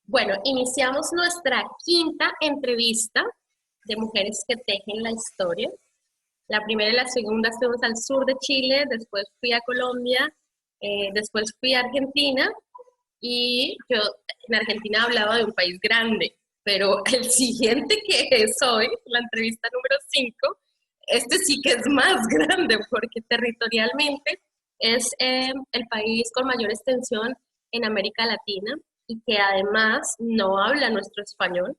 Bueno, iniciamos nuestra quinta entrevista de Mujeres que Tejen la Historia. La primera y la segunda estuvimos al sur de Chile, después fui a Colombia, después fui a Argentina y yo en Argentina hablaba de un país grande, pero el siguiente que es hoy, la entrevista número 5, este sí que es más grande porque territorialmente es el país con mayor extensión en América Latina y que además no habla nuestro español,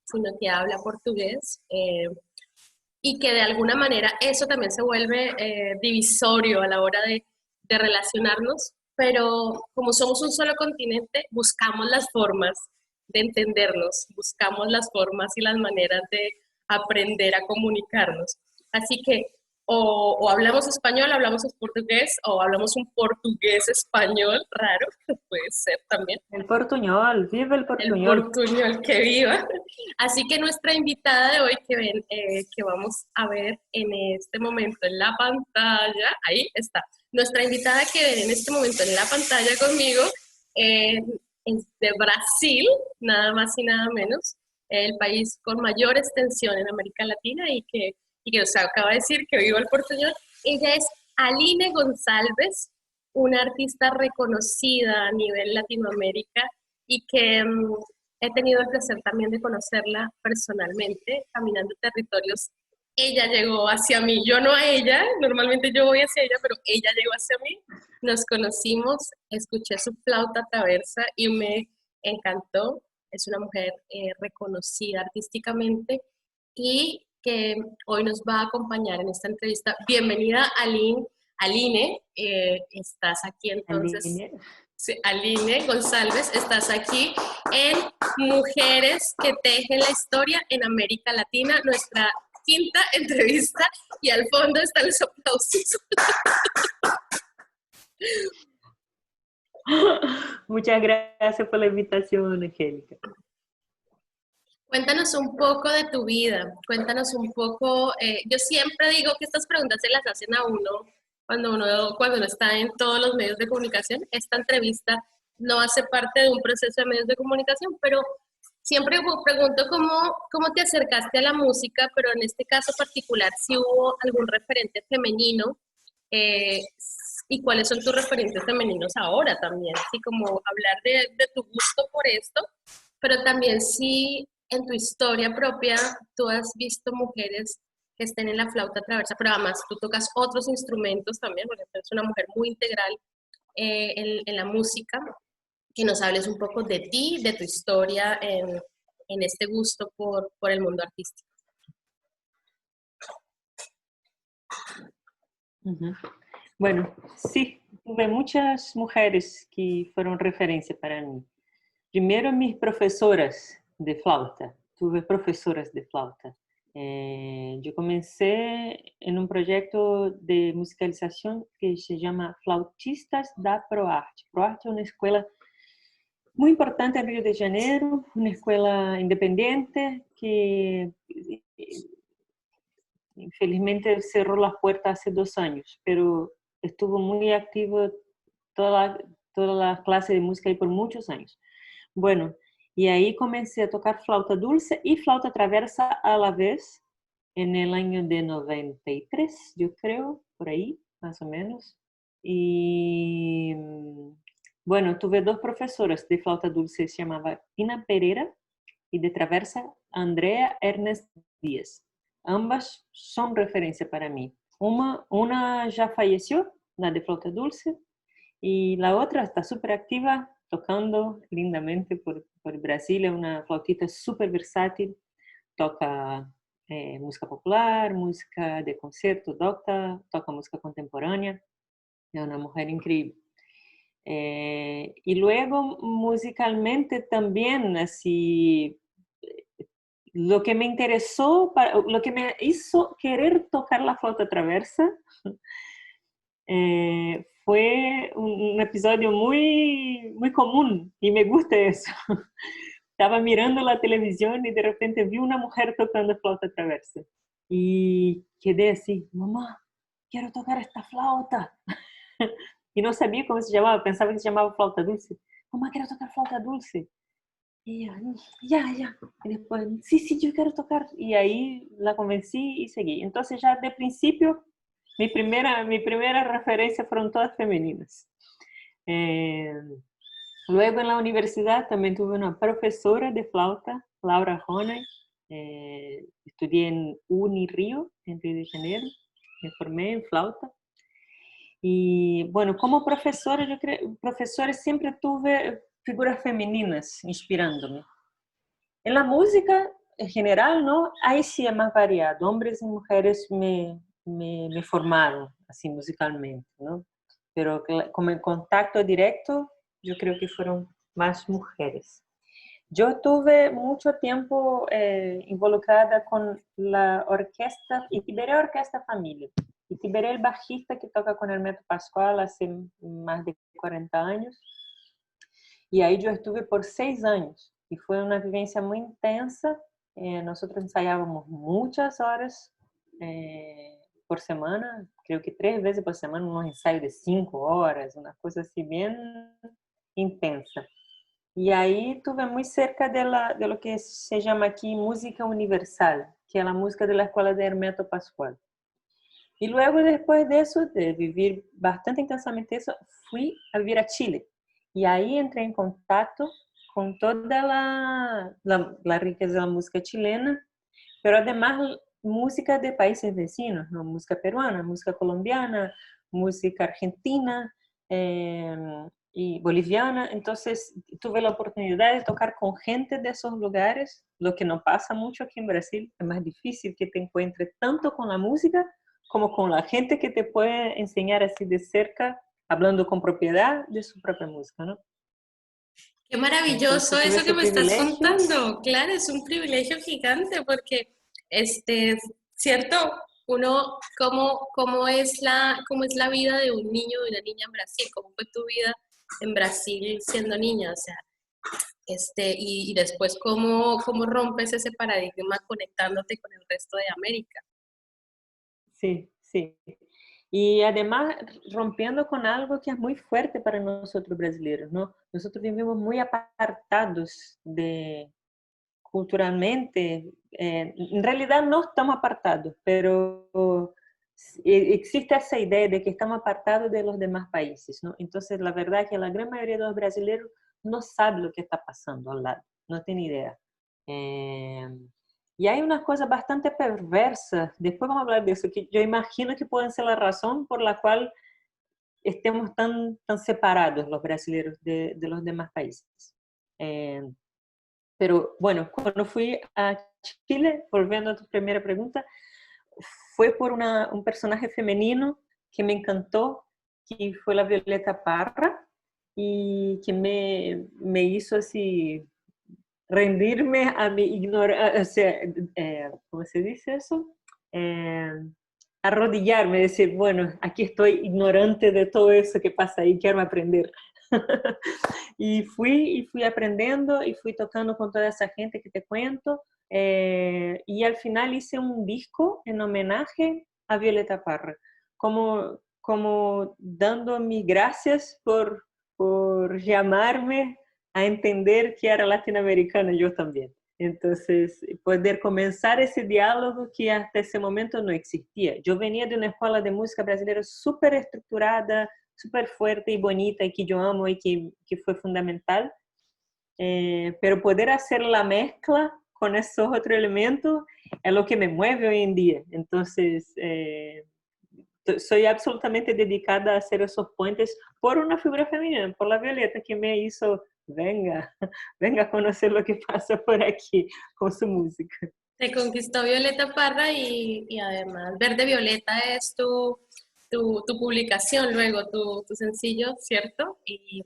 sino que habla portugués. Y que de alguna manera eso también se vuelve divisorio a la hora de relacionarnos, pero como somos un solo continente, buscamos las formas de entendernos, buscamos las formas y las maneras de aprender a comunicarnos. Así que o hablamos español, hablamos portugués, o hablamos un portugués español raro, puede ser también. El portuñol, vive el El portuñol. portuñol que viva. Así que nuestra invitada de hoy que vamos a ver en este momento en la pantalla, ahí está, nuestra invitada que ven en este momento en la pantalla conmigo es de Brasil, nada más y nada menos, el país con mayor extensión en América Latina y que o sea, acaba de decir que viva el portuñol. Ella es Aline González, una artista reconocida a nivel Latinoamérica y que he tenido el placer también de conocerla personalmente, caminando territorios. Ella llegó hacia mí, yo no a ella, normalmente yo voy hacia ella, pero ella llegó hacia mí. Nos conocimos, escuché su flauta traversa y me encantó. Es una mujer reconocida artísticamente y que hoy nos va a acompañar en esta entrevista. Bienvenida, Aline. Aline, estás aquí entonces. Aline. Sí, Aline González, estás aquí en Mujeres que Tejen la Historia en América Latina, nuestra quinta entrevista, y al fondo están los aplausos. Muchas gracias por la invitación, Angélica. Cuéntanos un poco de tu vida, cuéntanos un poco, yo siempre digo que estas preguntas se las hacen a uno cuando uno está en todos los medios de comunicación. Esta entrevista no hace parte de un proceso de medios de comunicación, pero siempre pregunto cómo te acercaste a la música, pero en este caso particular, si hubo algún referente femenino eh, y cuáles son tus referentes femeninos ahora también, así como hablar de tu gusto por esto, pero también si en tu historia propia tú has visto mujeres que estén en la flauta traversa, pero además tú tocas otros instrumentos también, porque eres una mujer muy integral en la música, que nos hables un poco de ti, de tu historia en este gusto por el mundo artístico. Bueno, sí, tuve muchas mujeres que fueron referencia para mí. Primero, mis profesoras de flauta. Tuve profesoras de flauta. Yo comencé en un proyecto de musicalización que se llama Flautistas da ProArte. ProArte es una escuela muy importante en Río de Janeiro, una escuela independiente que infelizmente cerró las puertas hace 2 años, pero estuvo muy activo toda la clase de música ahí por muchos años. Bueno, y ahí comencé a tocar flauta dulce y flauta traversa a la vez en el año de 93, yo creo, por ahí, más o menos. Y bueno, tuve 2 profesoras de flauta dulce, se llamaba Tina Pereira, y de traversa Andrea Ernest Díaz. Ambas son referencia para mí. Una ya falleció, la de flauta dulce, y la otra está súper activa, tocando lindamente por Brasil. Es una flautista súper versátil, toca música popular, música de concierto, toca música contemporánea. Es una mujer increíble. Y luego musicalmente también, así, lo que me interesó, lo que me hizo querer tocar la flauta traversa fue un episodio muy común y me gusta eso. Estaba mirando la televisión y de repente vi una mujer tocando flauta traversa y quedé así, mamá, quiero tocar esta flauta. Y no sabía cómo se llamaba, pensaba que se llamaba flauta dulce. Mamá, quiero tocar flauta dulce. Y ella, ya. Y después, sí, yo quiero tocar. Y ahí la convencí y seguí. Entonces ya de principio, mi primera referencia fueron todas femeninas. Eh, Luego en la universidad también tuve una profesora de flauta, Laura Honey. Estudié en Unirio, en Río de Janeiro. Me formé en flauta. Y bueno, como profesora, yo creo, profesores siempre tuve figuras femeninas inspirándome. En la música en general, ¿no? Ahí sí es más variado. Hombres y mujeres me formaron así musicalmente, ¿no? Pero como en contacto directo, yo creo que fueron más mujeres. Yo tuve mucho tiempo involucrada con la orquesta, Itiberé Orquesta Familia. Itiberé el bajista que toca con Hermeto Pascual hace más de 40 años. Y ahí yo estuve por 6 años y fue una vivencia muy intensa. Nosotros ensayábamos muchas horas por semana, creo que 3 veces por semana, unos ensayos de 5 horas, una cosa así bien intensa. Y ahí tuve muy cerca de lo que se llama aquí música universal, que es la música de la escuela de Hermeto Pascual. Y luego, después de eso, de vivir bastante intensamente eso, fui a vivir a Chile. Y ahí entré en contacto con toda la riqueza de la música chilena, pero además música de países vecinos, ¿no? Música peruana, música colombiana, música argentina y boliviana. Entonces tuve la oportunidad de tocar con gente de esos lugares, lo que no pasa mucho aquí en Brasil. Es más difícil que te encuentres tanto con la música como con la gente que te puede enseñar así de cerca, hablando con propiedad de su propia música, ¿no? Qué maravilloso Entonces tuve eso que ese me estás privilegio. contando. Claro, es un privilegio gigante porque, cierto, uno, cómo es la vida de un niño o de una niña en Brasil, cómo fue tu vida en Brasil siendo niña, o sea, y después cómo rompes ese paradigma conectándote con el resto de América. Sí, sí. Y además rompiendo con algo que es muy fuerte para nosotros brasileños, ¿no? Nosotros vivimos muy apartados de culturalmente. En realidad no estamos apartados, pero existe esa idea de que estamos apartados de los demás países, ¿no? Entonces, la verdad es que la gran mayoría de los brasileños no sabe lo que está pasando al lado, no tiene idea. Eh, y hay unas cosas bastante perversas, después vamos a hablar de eso, que yo imagino que pueden ser la razón por la cual estemos tan separados los brasileños de los demás países. Eh, pero bueno, cuando fui a Chile, volviendo a tu primera pregunta, fue por un personaje femenino que me encantó, que fue la Violeta Parra, y que me hizo así rendirme a mi ignorancia, o sea, ¿cómo se dice eso? Eh, Arrodillarme, decir, bueno, aquí estoy ignorante de todo eso que pasa ahí, quiero aprender. Y fui aprendiendo y fui tocando con toda esa gente que te cuento. Y al final hice un disco en homenaje a Violeta Parra, como dando mis gracias por llamarme a entender que era latinoamericana yo también. Entonces, poder comenzar ese diálogo que hasta ese momento no existía. Yo venía de una escuela de música brasileña súper estructurada, súper fuerte y bonita y que yo amo y que fue fundamental, pero poder hacer la mezcla con esos otros elementos es lo que me mueve hoy en día. Entonces, soy absolutamente dedicada a hacer esos puentes por una figura femenina, por la Violeta, que me hizo, venga, venga a conocer lo que pasa por aquí con su música. Te conquistó Violeta Parra y además Verde Violeta es tu publicación, luego tu sencillo, ¿cierto? Y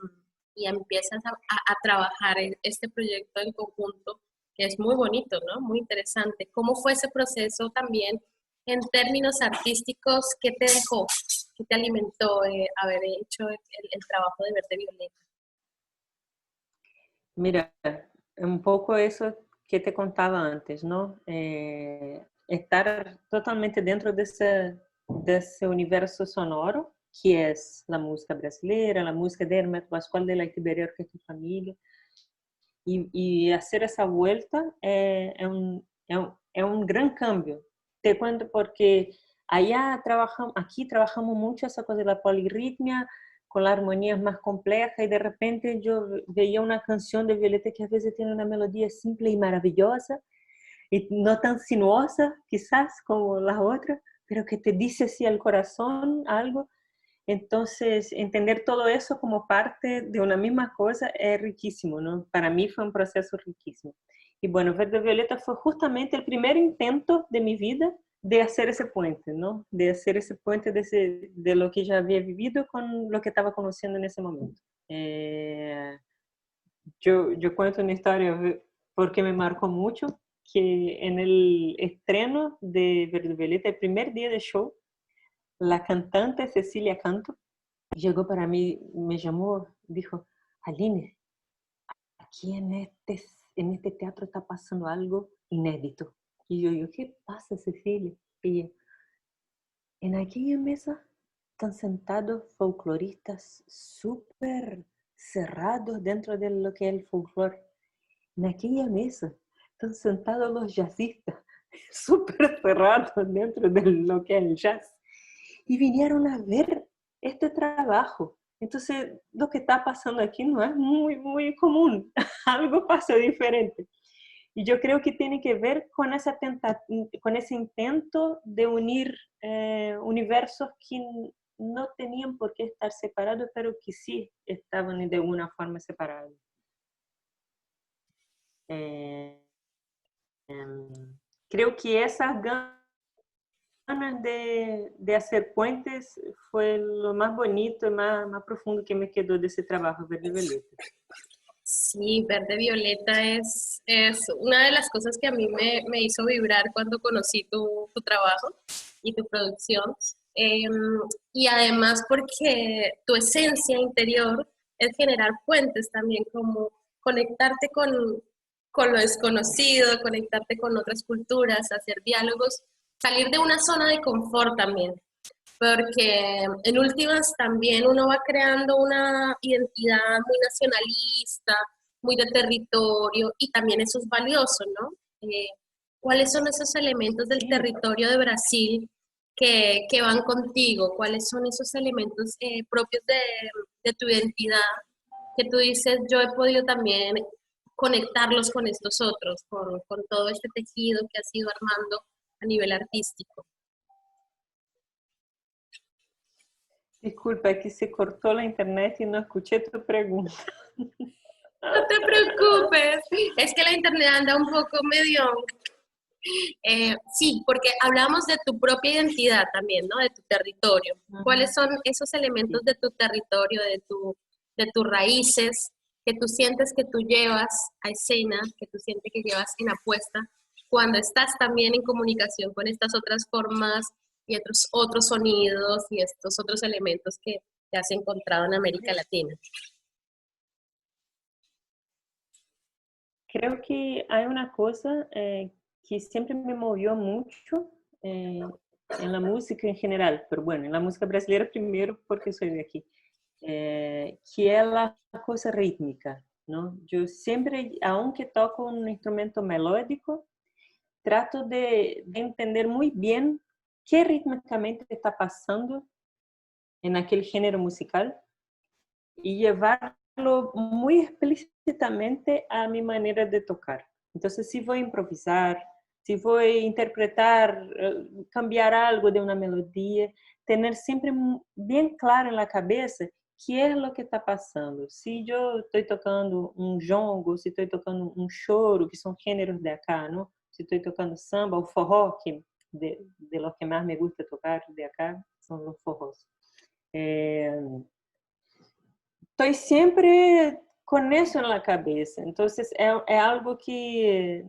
empiezas a trabajar en este proyecto en conjunto, que es muy bonito, ¿no? Muy interesante. ¿Cómo fue ese proceso también en términos artísticos? ¿Qué te dejó? ¿Qué te alimentó haber hecho el trabajo de Verde Violeta? Mira, un poco eso que te contaba antes, ¿no? Estar totalmente dentro desse universo sonoro, que es la música brasileira, la música de Hermeto Pascoal, de la Iberê Orquestra Família. y hacer esa vuelta es un gran cambio. Te cuento porque aquí trabajamos mucho esa cosa de la polirritmia, con la armonía más compleja, y de repente yo veía una canción de Violeta que a veces tiene una melodía simple y maravillosa, y no tan sinuosa quizás como las otras, pero que te dice así al corazón algo. Entonces, entender todo eso como parte de una misma cosa es riquísimo, ¿no? Para mí fue un proceso riquísimo. Y bueno, Verde Violeta fue justamente el primer intento de mi vida de hacer ese puente, ¿no? De hacer ese puente de lo que ya había vivido con lo que estaba conociendo en ese momento. Yo cuento una historia porque me marcó mucho, que en el estreno de Verde Violeta, el primer día de show, la cantante Cecilia Canto llegó para mí, me llamó, dijo: Aline, aquí en este teatro está pasando algo inédito. Y yo, ¿qué pasa, Cecilia? Y ella, en aquella mesa están sentados folcloristas súper cerrados dentro de lo que es el folclore. En aquella mesa están sentados los jazzistas súper cerrados dentro de lo que es el jazz. Y vinieron a ver este trabajo. Entonces, lo que está pasando aquí no es muy común. Algo pasó diferente. Y yo creo que tiene que ver con, con ese intento de unir universos que no tenían por qué estar separados, pero que sí estaban de alguna forma separados. Creo que esas ganas de hacer puentes fue lo más bonito y más profundo que me quedó de ese trabajo, Verde Violeta. Sí, Verde Violeta es una de las cosas que a mí me hizo vibrar cuando conocí tu trabajo y tu producción. Y además porque tu esencia interior es generar puentes también, como conectarte con lo desconocido, conectarte con otras culturas, hacer diálogos, salir de una zona de confort también, porque en últimas también uno va creando una identidad muy nacionalista, muy de territorio, y también eso es valioso, ¿no? ¿Cuáles son esos elementos del territorio de Brasil que van contigo? ¿Cuáles son esos elementos propios de tu identidad que tú dices, yo he podido también conectarlos con estos otros, con todo este tejido que has ido armando a nivel artístico? Disculpa, que se cortó la internet y no escuché tu pregunta. No te preocupes, es que la internet anda un poco medio... sí, porque hablamos de tu propia identidad también, ¿no? De tu territorio. ¿Cuáles son esos elementos de tu territorio, de tus raíces, que tú sientes que tú llevas a escena, que tú sientes que llevas en apuesta, cuando estás también en comunicación con estas otras formas y otros sonidos y estos otros elementos que te has encontrado en América Latina? Creo que hay una cosa que siempre me movió mucho en la música en general, pero bueno, en la música brasileña primero porque soy de aquí, que es la cosa rítmica, ¿no? Yo siempre, aunque toco un instrumento melódico, trato de entender muy bien qué rítmicamente está pasando en aquel género musical y llevarlo muy explícitamente a mi manera de tocar. Entonces, si voy a improvisar, si voy a interpretar, cambiar algo de una melodía, tener siempre bien claro en la cabeza qué es lo que está pasando. Si yo estoy tocando un jongo, si estoy tocando un choro, que son géneros de acá, ¿no? Si estoy tocando samba o forró, que de los que más me gusta tocar de acá, son los forros. Estoy siempre con eso en la cabeza. Entonces, es algo que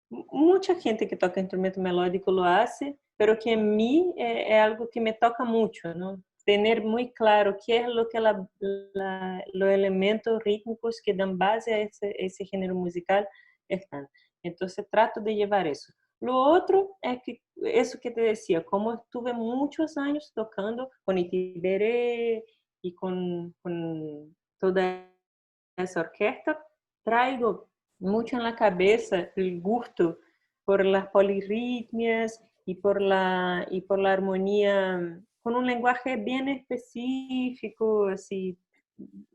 mucha gente que toca instrumento melódico lo hace, pero que en mí es algo que me toca mucho, ¿no? Tener muy claro qué es lo que los elementos rítmicos que dan base a ese género musical están. Entonces, trato de llevar eso. Lo otro es que eso que te decía, como estuve muchos años tocando con Itiberé y con toda esa orquesta, traigo mucho en la cabeza el gusto por las polirritmias y por la armonía con un lenguaje bien específico, así,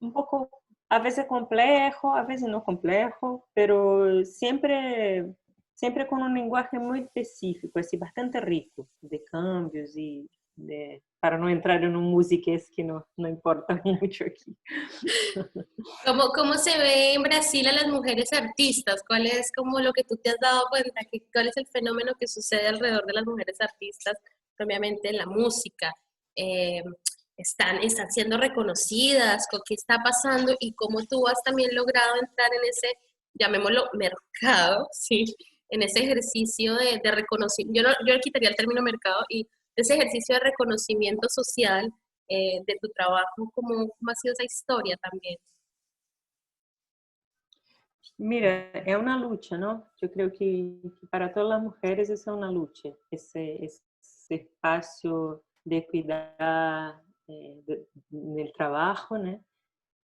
un poco, a veces complejo, a veces no complejo, pero siempre con un lenguaje muy específico, así, bastante rico, de cambios y para no entrar en un musiqués que no importa mucho aquí. ¿Cómo se ve en Brasil a las mujeres artistas? ¿Cuál es como lo que tú te has dado cuenta? ¿Cuál es el fenómeno que sucede alrededor de las mujeres artistas, propiamente en la música? Eh, están siendo reconocidas? ¿Qué está pasando? Y cómo tú has también logrado entrar en ese, llamémoslo, mercado, ¿sí? En ese ejercicio de reconocimiento. Yo quitaría el término mercado y ese ejercicio de reconocimiento social de tu trabajo, ¿cómo ha sido esa historia también? Mira, es una lucha, ¿no? Yo creo que para todas las mujeres es una lucha, ese espacio de equidad del trabajo, ¿no?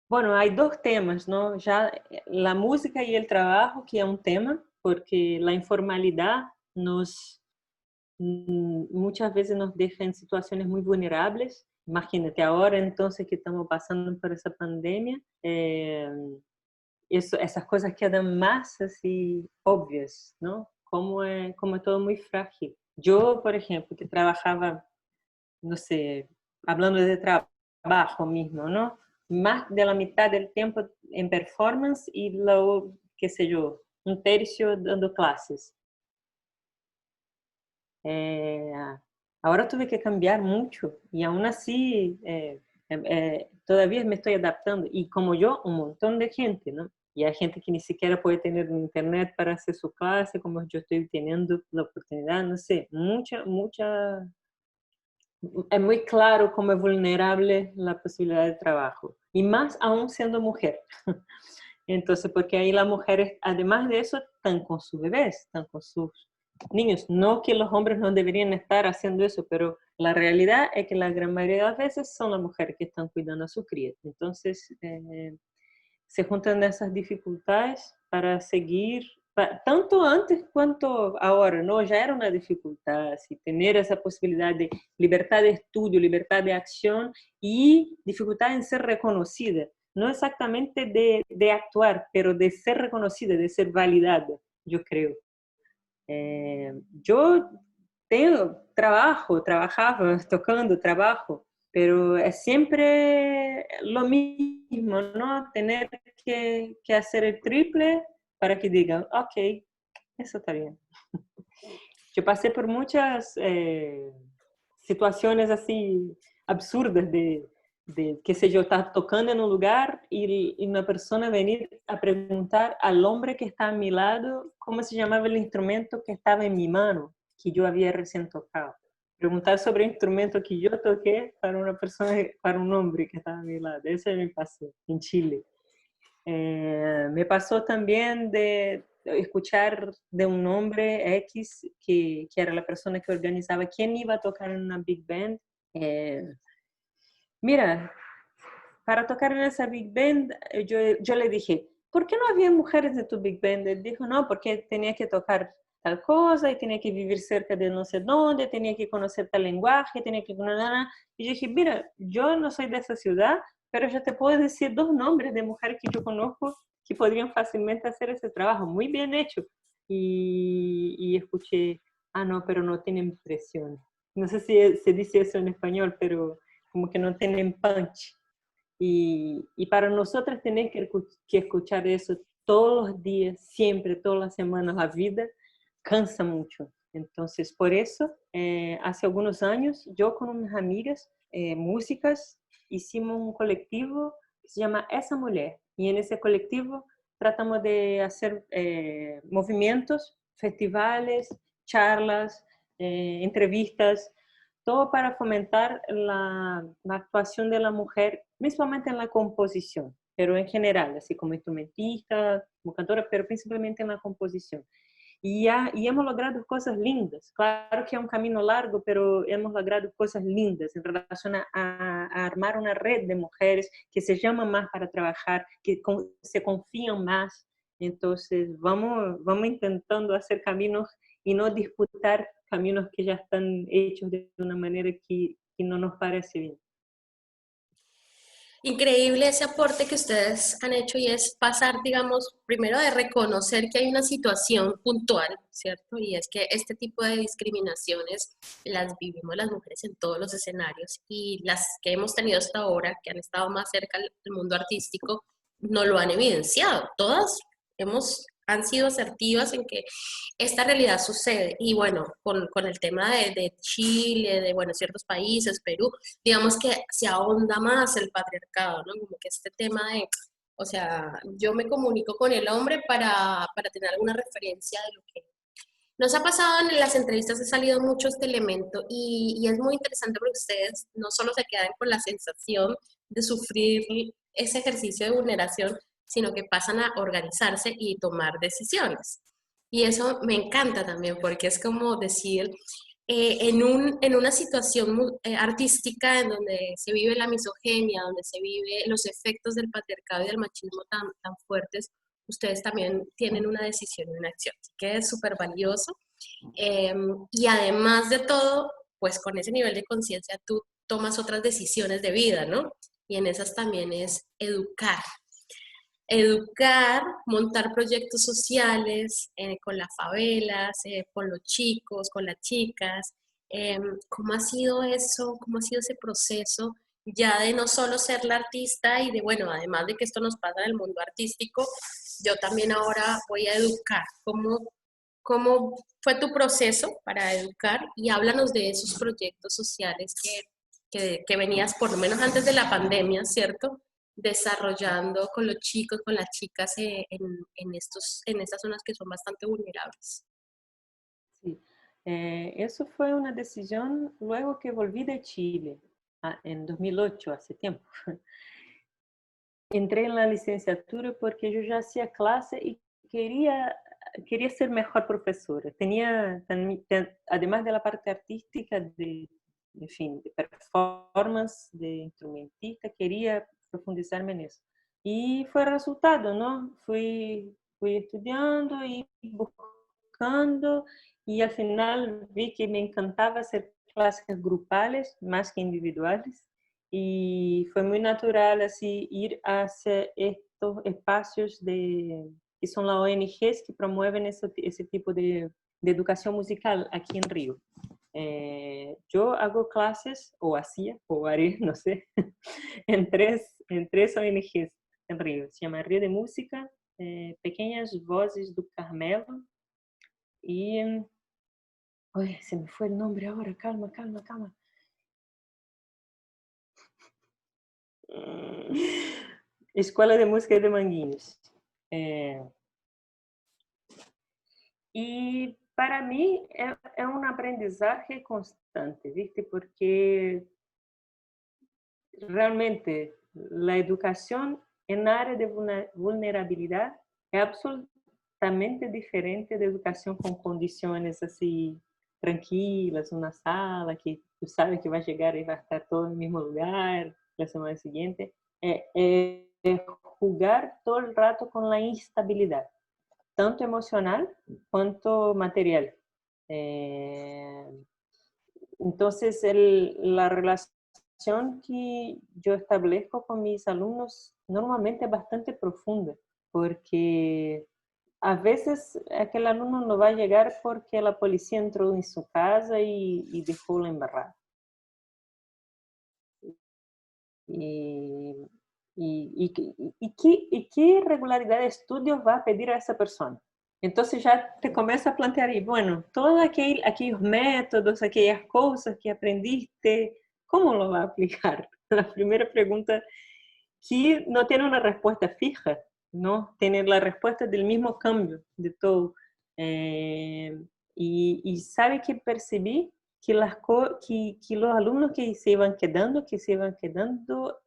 Bueno, hay dos temas, ¿no? Ya la música y el trabajo, que es un tema, porque la informalidad muchas veces nos deja en situaciones muy vulnerables. Imagínate ahora entonces que estamos pasando por esa pandemia, essas coisas quedam más así obvias, ¿no? Como es todo muy frágil. Yo, por ejemplo, que trabajaba, no sé, hablando de trabajo mismo, ¿no? Más de la mitad del tiempo en performance y luego, qué sé yo, un tercio dando clases. Eh, ahora tuve que cambiar mucho y aún así todavía me estoy adaptando. Y como yo, un montón de gente, ¿no? Y hay gente que ni siquiera puede tener internet para hacer su clase, como yo estoy teniendo la oportunidad, no sé, mucha. Es muy claro cómo es vulnerable la posibilidad de trabajo. Y más aún siendo mujer. Entonces, porque ahí las mujeres, además de eso, están con sus bebés, están con sus niños. No que los hombres no deberían estar haciendo eso, pero la realidad es que la gran mayoría de las veces son las mujeres que están cuidando a su cría. Entonces, se juntan esas dificultades para seguir, tanto antes cuanto ahora, ¿no? Ya era una dificultad, así, tener esa posibilidad de libertad de estudio, libertad de acción y dificultad en ser reconocida. No exactamente de actuar, pero de ser reconocida, de ser validada, yo creo. Yo trabajaba tocando, trabajo, pero es siempre lo mismo, ¿no? Tener que hacer el triple para que digan, ok, eso está bien. Yo pasé por muchas situaciones así absurdas de, qué sé yo, estar tocando en un lugar y una persona venir a preguntar al hombre que está a mi lado cómo se llamaba el instrumento que estaba en mi mano, que yo había recién tocado. Preguntar sobre el instrumento que yo toqué para una persona, para un hombre que estaba a mi lado. Eso me pasó en Chile. Me pasó también de escuchar de un hombre X que era la persona que organizaba quién iba a tocar en una big band. Eh, Mira, para tocar en esa big band, yo le dije, ¿por qué no había mujeres de tu big band? Él dijo, no, porque tenía que tocar tal cosa y tenía que vivir cerca de no sé dónde, tenía que conocer tal lenguaje, tenía que... Y yo dije, mira, yo no soy de esa ciudad, pero yo te puedo decir dos nombres de mujeres que yo conozco que podrían fácilmente hacer ese trabajo, muy bien hecho. Y escuché, ah, no, pero no tienen presión. No sé si se dice eso en español, pero como que no tienen punch. Y para nosotras tener que escuchar eso todos los días, siempre, todas las semanas, la vida cansa mucho. Entonces, por eso, hace algunos años, yo con unas amigas músicas hicimos un colectivo que se llama Esa Mujer. Y en ese colectivo tratamos de hacer movimientos, festivales, charlas, entrevistas, todo para fomentar la actuación de la mujer, principalmente en la composición, pero en general, así como instrumentista, como cantora, pero principalmente en la composición. Y hemos logrado cosas lindas. Claro que es un camino largo, pero hemos logrado cosas lindas en relación a armar una red de mujeres que se llaman más para trabajar, que se confían más, Entonces, vamos intentando hacer caminos y no disputar caminos que ya están hechos de una manera que no nos parece bien. Increíble ese aporte que ustedes han hecho y es pasar, digamos, primero de reconocer que hay una situación puntual, ¿cierto? Y es que este tipo de discriminaciones las vivimos las mujeres en todos los escenarios y las que hemos tenido hasta ahora, que han estado más cerca del mundo artístico, no lo han evidenciado. Todas han sido asertivas en que esta realidad sucede. Y bueno, con el tema de Chile, de bueno, ciertos países, Perú, digamos que se ahonda más el patriarcado, ¿no? Como que este tema de, o sea, yo me comunico con el hombre para tener alguna referencia de lo que nos ha pasado en las entrevistas, ha salido mucho este elemento y es muy interesante porque ustedes no solo se quedan con la sensación de sufrir ese ejercicio de vulneración, sino que pasan a organizarse y tomar decisiones. Y eso me encanta también porque es como decir, en una situación artística en donde se vive la misoginia, donde se vive los efectos del patriarcado y del machismo tan fuertes, ustedes también tienen una decisión y una acción. Así que es súper valioso. Y además de todo, pues con ese nivel de conciencia tú tomas otras decisiones de vida, ¿no? Y en esas también es educar. Educar, montar proyectos sociales con las favelas, con los chicos, con las chicas. ¿Cómo ha sido eso? ¿Cómo ha sido ese proceso ya de no solo ser la artista y de, bueno, además de que esto nos pasa en el mundo artístico, yo también ahora voy a educar? ¿Cómo fue tu proceso para educar? Y háblanos de esos proyectos sociales que venías, por lo menos antes de la pandemia, ¿cierto? Desarrollando con los chicos, con las chicas en estas zonas que son bastante vulnerables. Sí. Eso fue una decisión luego que volví de Chile, en 2008, hace tiempo. Entré en la licenciatura porque yo ya hacía clase y quería ser mejor profesora. Además de la parte artística, en fin, de performance, de instrumentista, quería profundizarme en eso. Y fue resultado, ¿no? Fui estudiando y buscando y al final vi que me encantaba hacer clases grupales más que individuales y fue muy natural así ir hacia estos espacios que son las ONGs que promueven ese tipo de educación musical aquí en Río. Yo hago clases, o hacía, o haré, no sé, en tres ONGs en Río. Se llama Río de Música, Pequeñas Vozes do Carmelo y... Uy, se me fue el nombre ahora, calma. Escuela de Música de Manguinhos. Y para mí es un aprendizaje constante, ¿viste? Porque realmente la educación en área de vulnerabilidad es absolutamente diferente de educación con condiciones así tranquilas, una sala que tú sabes que va a llegar y va a estar todo en el mismo lugar la semana siguiente. Es jugar todo el rato con la instabilidad, tanto emocional cuanto material. Entonces, la relación que yo establezco con mis alumnos normalmente es bastante profunda, porque a veces aquel alumno no va a llegar porque la policía entró en su casa y dejó la embarrada. Y, qué regularidad de estudios va a pedir a esa persona. Entonces ya te começa a plantear aí, bueno, todos aquellos métodos, aquellas cosas que aprendiste, ¿cómo lo va a aplicar? La primera pregunta que no tiene una respuesta fija, ¿no? Tiene la respuesta del mismo cambio de todo. Y sabe que percibí que los alumnos que se iban quedando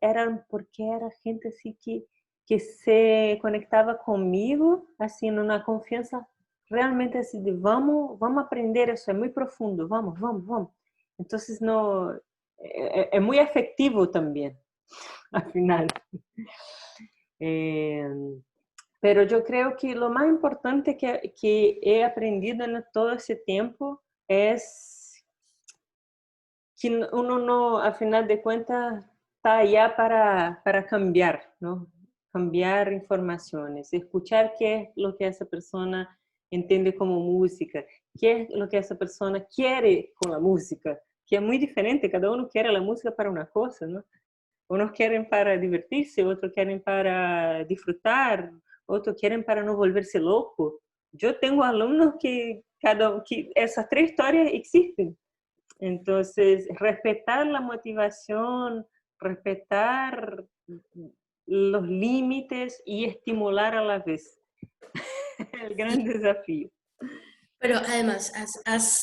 eran porque era gente así que se conectaba conmigo, así en una confianza realmente así de vamos a aprender eso, es muy profundo, vamos. Entonces no, es muy afectivo también, al final. Pero yo creo que lo más importante que he aprendido en todo ese tiempo es que uno no, al final de cuentas, está allá para cambiar, ¿no? Cambiar informaciones, escuchar qué es lo que esa persona entiende como música, qué es lo que esa persona quiere con la música, que es muy diferente, cada uno quiere la música para una cosa, ¿no? Unos quieren para divertirse, otros quieren para disfrutar, otros quieren para no volverse loco. Yo tengo alumnos que esas tres historias existen. Entonces, respetar la motivación, respetar los límites y estimular a la vez. El gran desafío. Pero además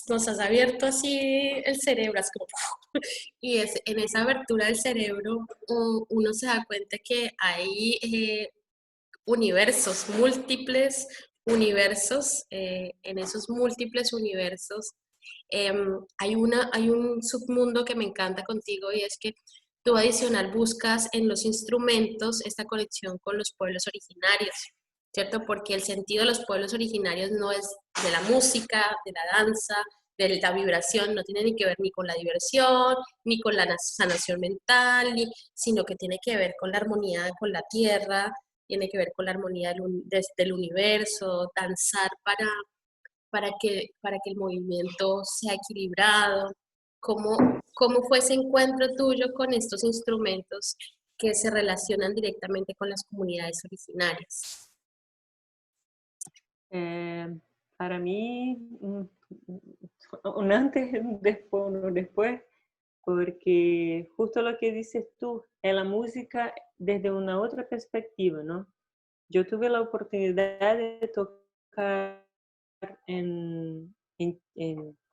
nos has abierto así el cerebro, es como, y es, en esa abertura del cerebro uno se da cuenta que hay universos, múltiples universos, en esos múltiples universos hay un submundo que me encanta contigo y es que tú adicional buscas en los instrumentos esta conexión con los pueblos originarios, ¿cierto? Porque el sentido de los pueblos originarios no es de la música, de la danza, de la vibración, no tiene ni que ver ni con la diversión, ni con la sanación mental, sino que tiene que ver con la armonía con la tierra, tiene que ver con la armonía del universo, danzar para que el movimiento sea equilibrado. ¿Cómo fue ese encuentro tuyo con estos instrumentos que se relacionan directamente con las comunidades originarias? Para mí, un antes, un después, porque justo lo que dices tú, es la música desde una otra perspectiva, ¿no? Yo tuve la oportunidad de tocar en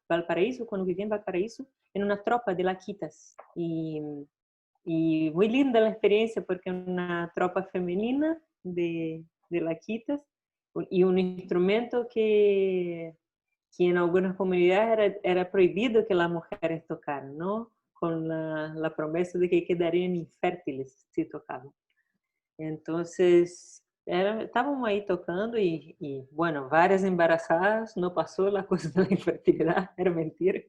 Valparaíso, cuando viví en Valparaíso, en una tropa de laquitas. Y muy linda la experiencia porque es una tropa femenina de laquitas y un instrumento que en algunas comunidades era prohibido que las mujeres tocaran, ¿no? Con la promesa de que quedarían infértiles si tocaban. Entonces, estábamos ahí tocando y, bueno, varias embarazadas, no pasó la cosa de la infertilidad, era mentira.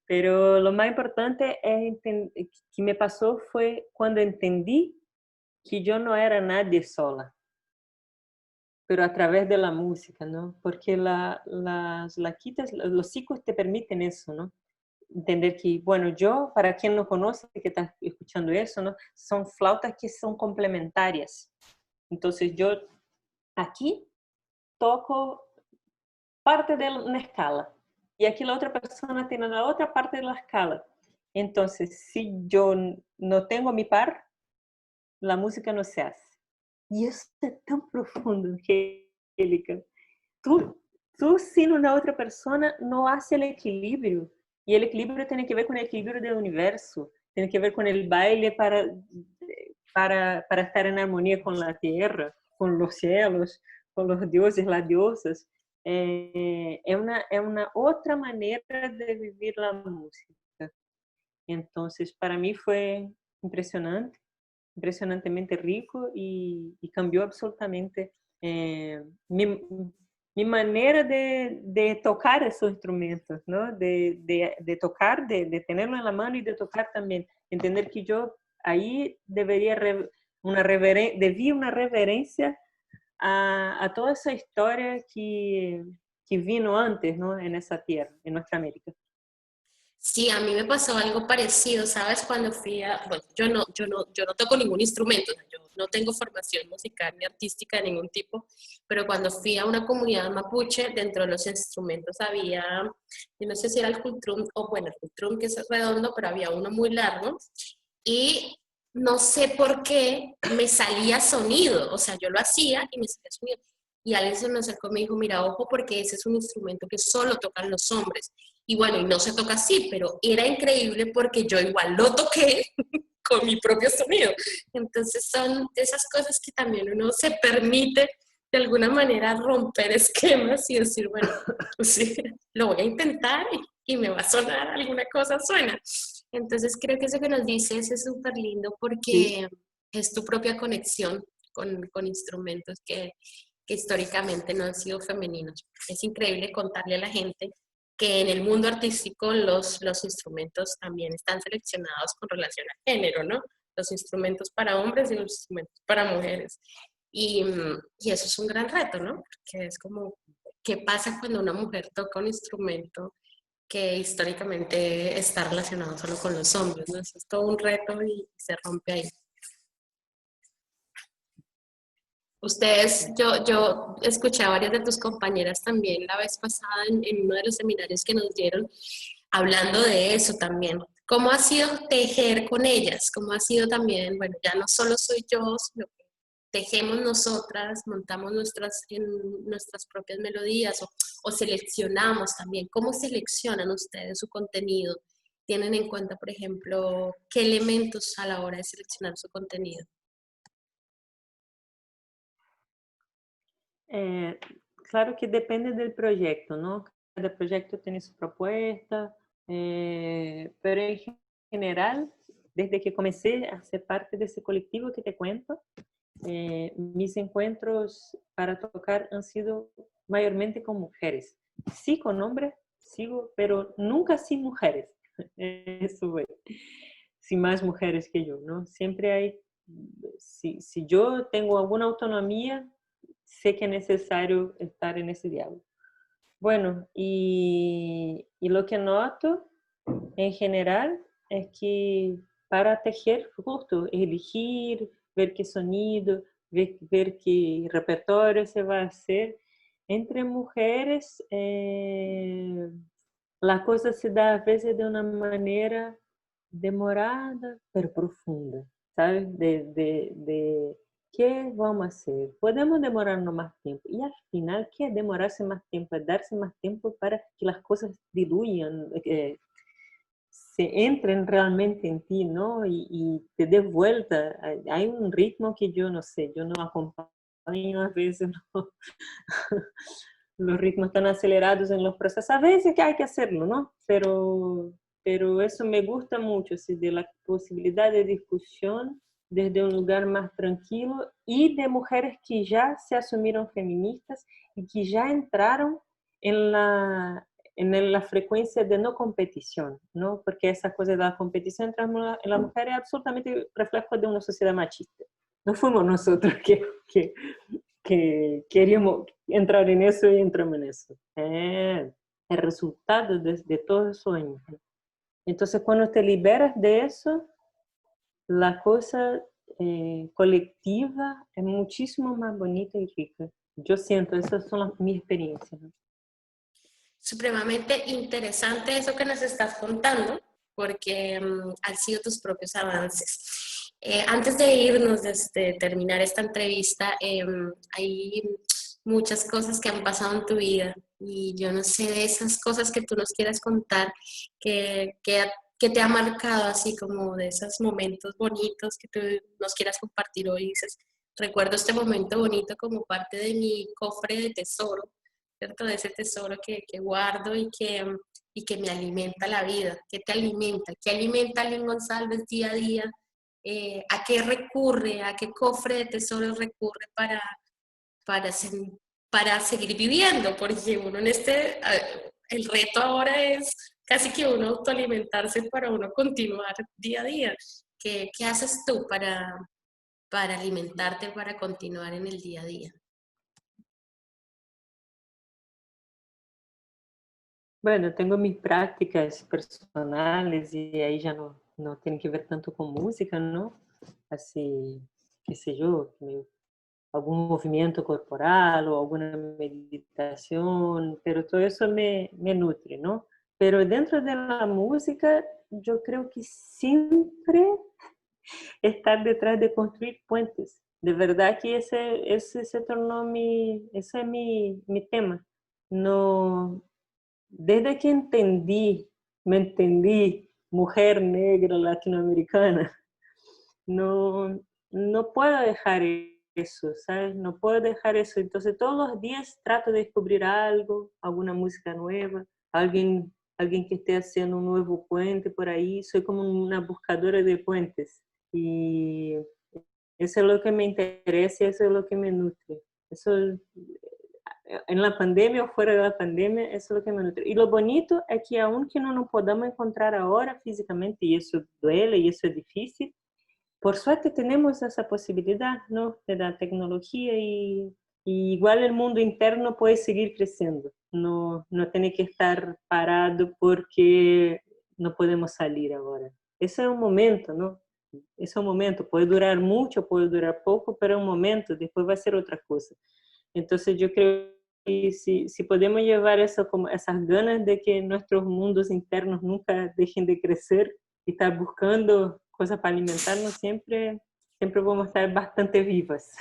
Pero lo más importante que me pasó fue cuando entendí que yo no era nadie sola, pero a través de la música, ¿no? Porque las laquitas, los ciclos te permiten eso, ¿no? Entender que, bueno, yo, para quien no conoce, que está escuchando eso, ¿no? Son flautas que son complementarias. Entonces yo aquí toco parte de una escala y aquí la otra persona tiene la otra parte de la escala. Entonces, si yo no tengo mi par, la música no se hace. Y eso es tan profundo, Angélica. Tú sin una otra persona no hace el equilibrio. Y el equilibrio tiene que ver con el equilibrio del universo, tiene que ver con el baile para estar en armonía con la tierra, con los cielos, con los dioses, las diosas. Es una otra manera de vivir la música. Entonces, para mí fue impresionante, impresionantemente rico y cambió absolutamente mi manera de tocar esos instrumentos, ¿no? De tocar, de tenerlo en la mano y de tocar también. Entender que yo ahí debería debía una reverencia a toda esa historia que vino antes, ¿no? En esa tierra, en nuestra América. Sí, a mí me pasó algo parecido, ¿sabes? Cuando fui a, bueno, yo no toco ningún instrumento, yo no tengo formación musical ni artística de ningún tipo, pero cuando fui a una comunidad mapuche, dentro de los instrumentos había, yo no sé si era el cultrún, o bueno, el cultrún que es redondo, pero había uno muy largo, y no sé por qué me salía sonido, o sea, yo lo hacía y me salía sonido. Y alguien se me acercó y me dijo, mira, ojo, porque ese es un instrumento que solo tocan los hombres. Y bueno, y no se toca así, pero era increíble porque yo igual lo toqué con mi propio sonido. Entonces son de esas cosas que también uno se permite de alguna manera romper esquemas y decir, bueno, sí, lo voy a intentar y me va a sonar, alguna cosa suena. Entonces creo que eso que nos dices es súper lindo Sí. porque es tu propia conexión con instrumentos que históricamente no han sido femeninos. Es increíble contarle a la gente que en el mundo artístico los instrumentos también están seleccionados con relación al género, ¿no? Los instrumentos para hombres y los instrumentos para mujeres. Y eso es un gran reto, ¿no? Porque es como, ¿qué pasa cuando una mujer toca un instrumento que históricamente está relacionado solo con los hombres, ¿no? Eso es todo un reto y se rompe ahí. Ustedes, yo escuché a varias de tus compañeras también la vez pasada en uno de los seminarios que nos dieron, hablando de eso también. ¿Cómo ha sido tejer con ellas? ¿Cómo ha sido también, bueno, ya no solo soy yo, sino que tejemos nosotras, montamos nuestras propias melodías o seleccionamos también? ¿Cómo seleccionan ustedes su contenido? ¿Tienen en cuenta, por ejemplo, qué elementos a la hora de seleccionar su contenido? Claro que depende del proyecto, ¿no? Cada proyecto tiene su propuesta, pero en general, desde que comencé a ser parte de ese colectivo que te cuento, mis encuentros para tocar han sido mayormente con mujeres. Sí con hombres, sigo, pero nunca sin mujeres. Eso es, sin más mujeres que yo, ¿no? Siempre hay, si yo tengo alguna autonomía, sé que es necesario estar en ese diálogo. Bueno, y lo que noto en general es que para tejer, justo, elegir, ver qué sonido, ver qué repertorio se va a hacer, entre mujeres, la cosa se da a veces de una manera demorada, pero profunda, ¿sabes? De ¿qué vamos a hacer? Podemos demorarnos más tiempo. Y al final, ¿qué es demorarse más tiempo? Es darse más tiempo para que las cosas diluyan, se entren realmente en ti, ¿no? Y te dé vuelta. Hay un ritmo que yo no sé, yo no acompaño a veces, ¿no? Los ritmos tan acelerados en los procesos. A veces que hay que hacerlo, ¿no? Pero eso me gusta mucho, ¿sí? De la posibilidad de discusión desde un lugar más tranquilo y de mujeres que ya se asumieron feministas y que ya entraron en la frecuencia de no competición, ¿no? Porque esa cosa de la competición entre la mujer es absolutamente reflejo de una sociedad machista. No fuimos nosotros que queríamos entrar en eso y entramos en eso. Es el resultado de todo el sueño. Entonces, cuando te liberas de eso, la cosa colectiva es muchísimo más bonita y rica. Yo siento, esas son mis experiencias. Supremamente interesante eso que nos estás contando, porque han sido tus propios avances. Antes de irnos, de terminar esta entrevista, hay muchas cosas que han pasado en tu vida y yo no sé de esas cosas que tú nos quieras contar, que te ha marcado así como de esos momentos bonitos que tú nos quieras compartir hoy. Dices, recuerdo este momento bonito como parte de mi cofre de tesoro, ¿cierto? De ese tesoro que guardo y que me alimenta la vida. ¿Qué te alimenta? ¿Qué alimenta a Lynn González día a día? ¿A qué recurre? ¿A qué cofre de tesoros recurre para, para seguir viviendo? Porque uno el reto ahora es casi que uno autoalimentarse para uno continuar día a día. ¿Qué haces tú para alimentarte, para continuar en el día a día? Bueno, tengo mis prácticas personales y ahí ya no tienen que ver tanto con música, ¿no? Así, qué sé yo, algún movimiento corporal o alguna meditación, pero todo eso me nutre, ¿no? Pero dentro de la música, yo creo que siempre estar detrás de construir puentes. De verdad que ese se tornó ese es mi tema. No, desde que me entendí mujer negra latinoamericana, no, no puedo dejar eso, ¿sabes? No puedo dejar eso. Entonces todos los días trato de descubrir algo, alguna música nueva, alguien que esté haciendo un nuevo puente por ahí. Soy como una buscadora de puentes. Y Eso es lo que me interesa y eso es lo que me nutre. Eso, en la pandemia o fuera de la pandemia, eso es lo que me nutre. Y lo bonito es que aunque no nos podamos encontrar ahora físicamente, y eso duele y eso es difícil, por suerte tenemos esa posibilidad, ¿no? De la tecnología y igual el mundo interno puede seguir creciendo. No, no tiene que estar parado porque no podemos salir ahora. Ese es un momento, ¿no? Ese es un momento. Puede durar mucho, puede durar poco, pero es un momento. Después va a ser otra cosa. Entonces yo creo que si podemos llevar eso como esas ganas de que nuestros mundos internos nunca dejen de crecer y estar buscando cosas para alimentarnos, siempre vamos a estar bastante vivas.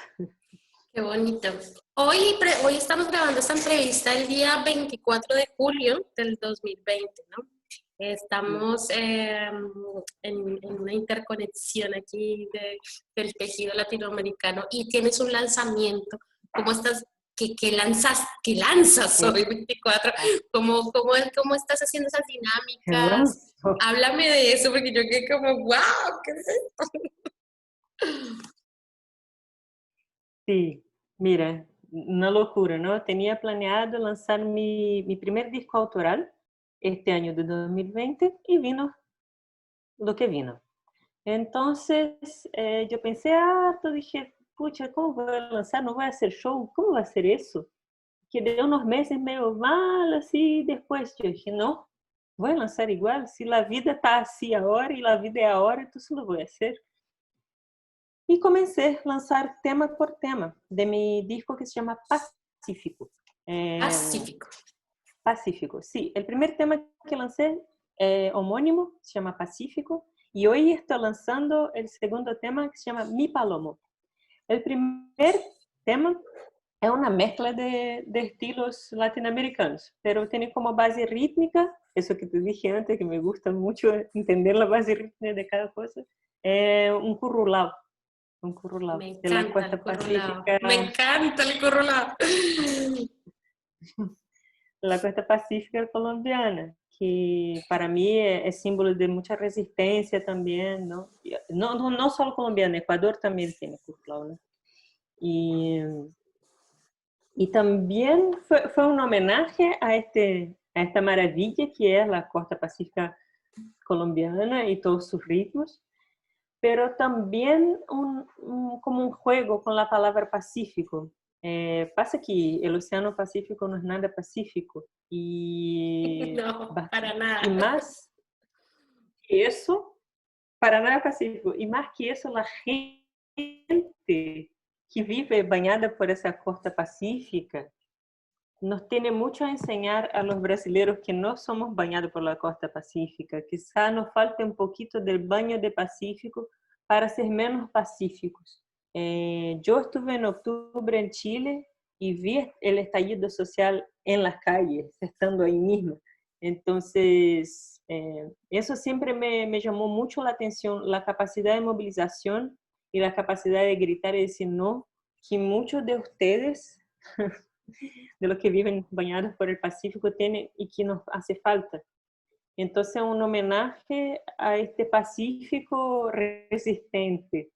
Qué bonito. Hoy estamos grabando esta entrevista el día 24 de julio del 2020, ¿no? Estamos en una interconexión aquí del tejido latinoamericano y tienes un lanzamiento. ¿Cómo estás? ¿Qué lanzas hoy 24? ¿Cómo estás haciendo esas dinámicas? Háblame de eso porque yo quedé como, wow, ¿qué es esto? Sí, mira, una locura, ¿no? Tenía planeado lanzar mi primer disco autoral este año de 2020 y vino lo que vino. Entonces yo pensé harto, dije, pucha, ¿cómo voy a lanzar? No voy a hacer show, ¿cómo va a ser eso? Quedé unos meses medio mal, así, después yo dije, no, voy a lanzar igual, si la vida está así ahora y la vida es ahora, entonces lo voy a hacer. Y comencé a lanzar tema por tema de mi disco que se llama Pacífico. Pacífico. Pacífico, sí. El primer tema que lancé homónimo, se llama Pacífico, y hoy estoy lanzando el segundo tema que se llama Mi Palomo. El primer tema es una mezcla de estilos latinoamericanos, pero tiene como base rítmica, eso que te dije antes, que me gusta mucho entender la base rítmica de cada cosa, un currulao Me de la encanta el costa currulao. pacífica, Me encanta el currulao. la costa pacífica colombiana, que para mí es símbolo de mucha resistencia también, ¿no? No solo colombiana, Ecuador también tiene currulao, ¿no? Y, y también fue un homenaje a esta maravilla que es la costa pacífica colombiana y todos sus ritmos, pero también como un juego con la palabra Pacífico. Pasa que el Océano Pacífico no es nada pacífico No, para y nada. más que eso, para nada pacífico, y más que eso, la gente que vive bañada por esa costa pacífica nos tiene mucho a enseñar a los brasileños que no somos bañados por la costa pacífica. Quizá nos falte un poquito del baño de Pacífico para ser menos pacíficos. Yo estuve en octubre en Chile y vi el estallido social en las calles, estando ahí mismo. Entonces, eso siempre me llamó mucho la atención, la capacidad de movilización y la capacidad de gritar y decir no, que muchos de ustedes de los que viven bañados por el Pacífico tiene y que nos hace falta. Entonces, un homenaje a este Pacífico resistente,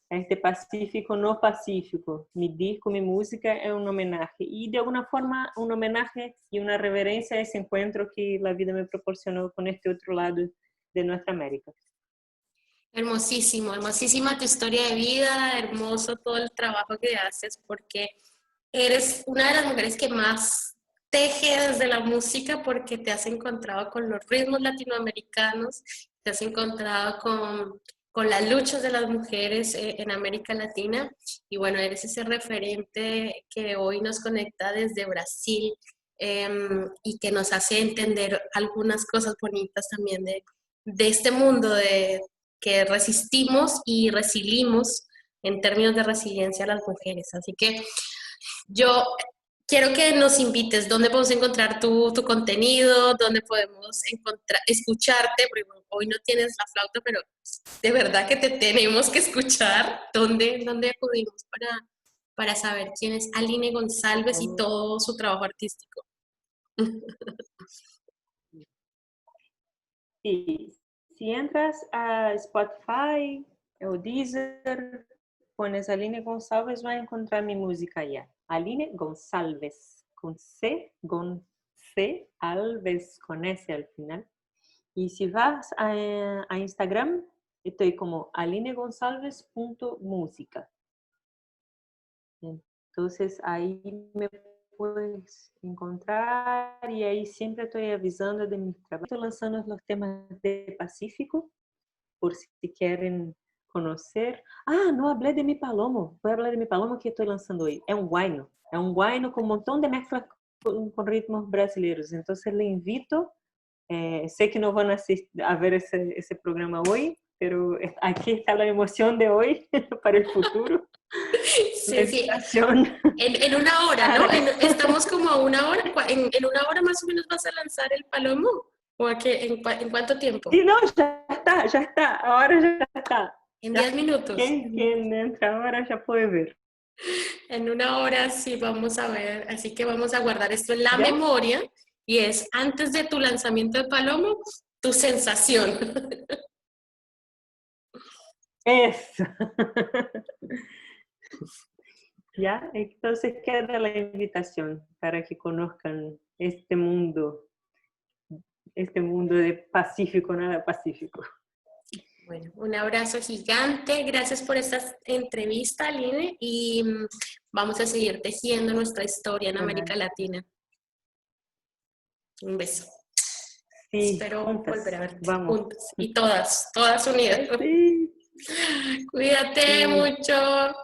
a este Pacífico no pacífico. Mi disco, mi música es un homenaje y de alguna forma un homenaje y una reverencia a ese encuentro que la vida me proporcionó con este otro lado de nuestra América. Hermosísimo, hermosísima tu historia de vida, hermoso todo el trabajo que haces, porque eres una de las mujeres que más teje desde la música porque te has encontrado con los ritmos latinoamericanos, te has encontrado con las luchas de las mujeres en América Latina y bueno, eres ese referente que hoy nos conecta desde Brasil y que nos hace entender algunas cosas bonitas también de este mundo de que resistimos y resilimos en términos de resiliencia a las mujeres. Así que yo quiero que nos invites dónde podemos encontrar tu contenido, dónde podemos escucharte, porque bueno, hoy no tienes la flauta, pero de verdad que te tenemos que escuchar. ¿Dónde acudimos para saber quién es Aline González y todo su trabajo artístico? Sí, si entras a Spotify o Deezer, pones Aline Gonçalves, va a encontrar mi música ya. Aline Gonçalves, con C, Alves, con S al final. Y si vas a Instagram, estoy como alinegonçalves.música. Entonces ahí me puedes encontrar y ahí siempre estoy avisando de mis trabajos. Estoy lanzando los temas de Pacífico, por si quieren conocer. Ah, no hablé de mi palomo. Voy a hablar de mi palomo que estoy lanzando hoy. Es un guayno con un montón de mezclas con ritmos brasileños. Entonces le invito. Sé que no van a ver ese programa hoy, pero aquí está la emoción de hoy para el futuro. La Sí, sí. invitación. En una hora, ¿no? Estamos como a una hora. En una hora más o menos vas a lanzar el palomo. ¿O a qué, en cuánto tiempo? Sí, no, ya está. Ahora ya está. En Ya. 10 minutos. Quien entra ahora ya puede ver. En una hora sí vamos a ver. Así que vamos a guardar esto en la ¿Ya? memoria. Y es antes de tu lanzamiento de palomo, tu sensación. Eso. ¿Ya? Entonces queda la invitación para que conozcan este mundo de Pacífico, nada Pacífico. Bueno, un abrazo gigante. Gracias por esta entrevista, Aline. Y vamos a seguir tejiendo nuestra historia en América Latina. Un beso. Sí, Espero juntas, volver a verte. vamos. Juntas. Y todas unidas. Sí. Cuídate Sí. mucho.